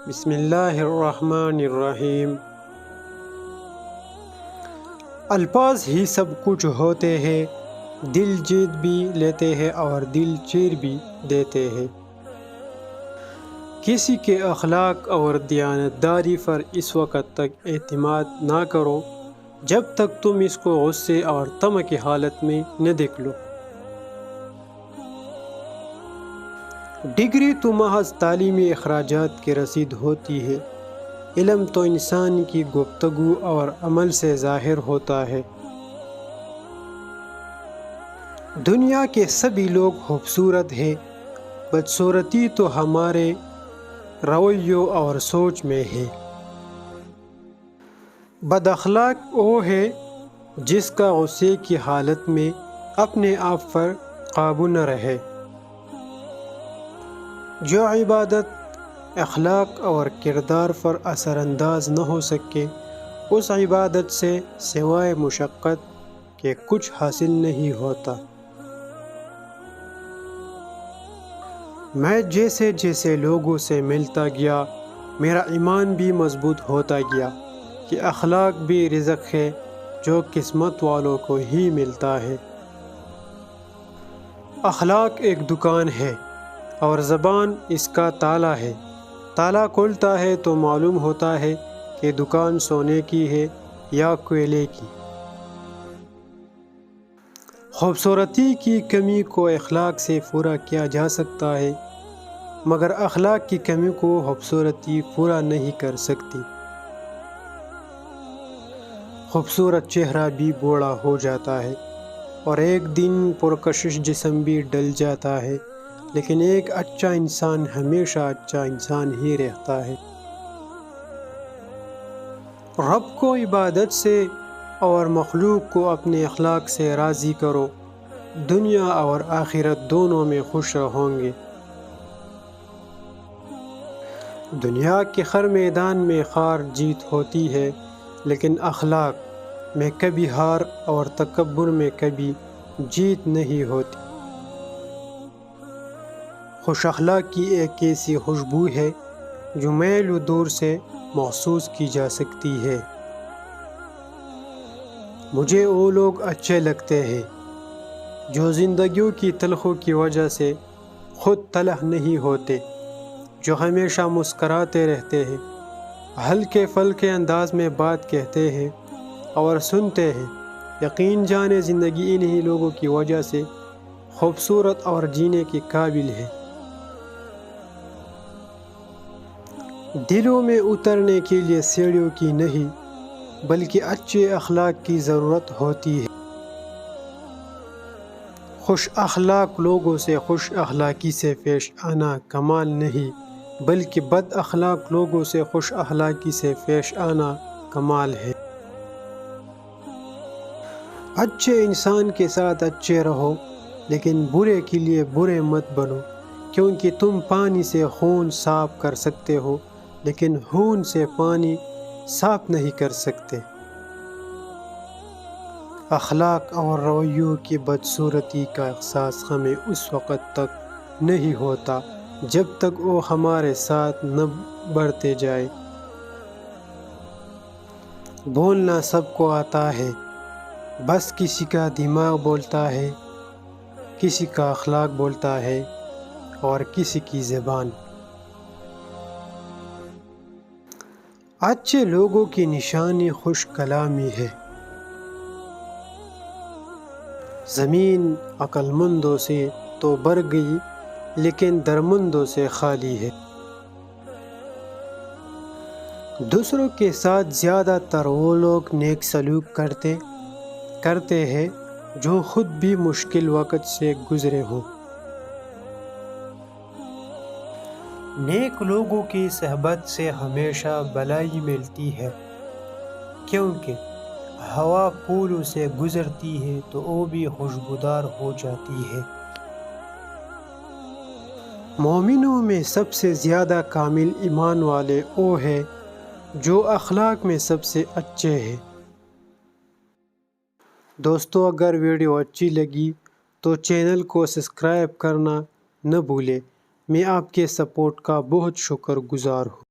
بسم اللہ الرحمن الرحیم۔ الفاظ ہی سب کچھ ہوتے ہیں، دل جیت بھی لیتے ہیں اور دل چیر بھی دیتے ہیں۔ کسی کے اخلاق اور دیانتداری پر اس وقت تک اعتماد نہ کرو جب تک تم اس کو غصے اور طمع کی حالت میں نہ دیکھ لو۔ ڈگری تو محض تعلیمی اخراجات کی رسید ہوتی ہے، علم تو انسان کی گفتگو اور عمل سے ظاہر ہوتا ہے۔ دنیا کے سبھی لوگ خوبصورت ہیں، بدصورتی تو ہمارے رویوں اور سوچ میں ہے۔ بد اخلاق وہ ہے جس کا غصے کی حالت میں اپنے آپ پر قابو نہ رہے۔ جو عبادت اخلاق اور کردار پر اثر انداز نہ ہو سکے، اس عبادت سے سوائے مشقت کے کچھ حاصل نہیں ہوتا۔ میں جیسے جیسے لوگوں سے ملتا گیا، میرا ایمان بھی مضبوط ہوتا گیا کہ اخلاق بھی رزق ہے جو قسمت والوں کو ہی ملتا ہے۔ اخلاق ایک دکان ہے اور زبان اس کا تالا ہے۔ تالا کھلتا ہے تو معلوم ہوتا ہے کہ دکان سونے کی ہے یا کوئلے کی۔ خوبصورتی کی کمی کو اخلاق سے پورا کیا جا سکتا ہے، مگر اخلاق کی کمی کو خوبصورتی پورا نہیں کر سکتی۔ خوبصورت چہرہ بھی بوڑھا ہو جاتا ہے اور ایک دن پرکشش جسم بھی ڈل جاتا ہے، لیکن ایک اچھا انسان ہمیشہ اچھا انسان ہی رہتا ہے۔ رب کو عبادت سے اور مخلوق کو اپنے اخلاق سے راضی کرو، دنیا اور آخرت دونوں میں خوش رہوں گے۔ دنیا کے ہر میدان میں ہار جیت ہوتی ہے، لیکن اخلاق میں کبھی ہار اور تکبر میں کبھی جیت نہیں ہوتی۔ خوش اخلاقی ایک ایسی خوشبو ہے جو میل دور سے محسوس کی جا سکتی ہے۔ مجھے وہ لوگ اچھے لگتے ہیں جو زندگیوں کی تلخیوں کی وجہ سے خود تلخ نہیں ہوتے، جو ہمیشہ مسکراتے رہتے ہیں، ہلکے پھلکے انداز میں بات کہتے ہیں اور سنتے ہیں۔ یقین جانے زندگی انہی لوگوں کی وجہ سے خوبصورت اور جینے کے قابل ہے۔ دلوں میں اترنے کے لیے سیڑھیوں کی نہیں بلکہ اچھے اخلاق کی ضرورت ہوتی ہے۔ خوش اخلاق لوگوں سے خوش اخلاقی سے پیش آنا کمال نہیں بلکہ بد اخلاق لوگوں سے خوش اخلاقی سے پیش آنا کمال ہے۔ اچھے انسان کے ساتھ اچھے رہو، لیکن برے کے لیے برے مت بنو، کیونکہ تم پانی سے خون صاف کر سکتے ہو لیکن خون سے پانی صاف نہیں کر سکتے۔ اخلاق اور رویوں کی بدصورتی کا احساس ہمیں اس وقت تک نہیں ہوتا جب تک وہ ہمارے ساتھ نہ بڑھتے جائے۔ بولنا سب کو آتا ہے، بس کسی کا دماغ بولتا ہے، کسی کا اخلاق بولتا ہے اور کسی کی زبان۔ اچھے لوگوں کی نشانی خوش کلامی ہے۔ زمین عقل مندوں سے تو بھر گئی لیکن درمندوں سے خالی ہے۔ دوسروں کے ساتھ زیادہ تر وہ لوگ نیک سلوک کرتے ہیں جو خود بھی مشکل وقت سے گزرے ہوں۔ نیک لوگوں کی صحبت سے ہمیشہ بھلائی ملتی ہے، کیونکہ ہوا پھولوں سے گزرتی ہے تو وہ بھی خوشبودار ہو جاتی ہے۔ مومنوں میں سب سے زیادہ کامل ایمان والے وہ ہیں جو اخلاق میں سب سے اچھے ہیں۔ دوستو، اگر ویڈیو اچھی لگی تو چینل کو سبسکرائب کرنا نہ بھولیں۔ میں آپ کے سپورٹ کا بہت شکر گزار ہوں۔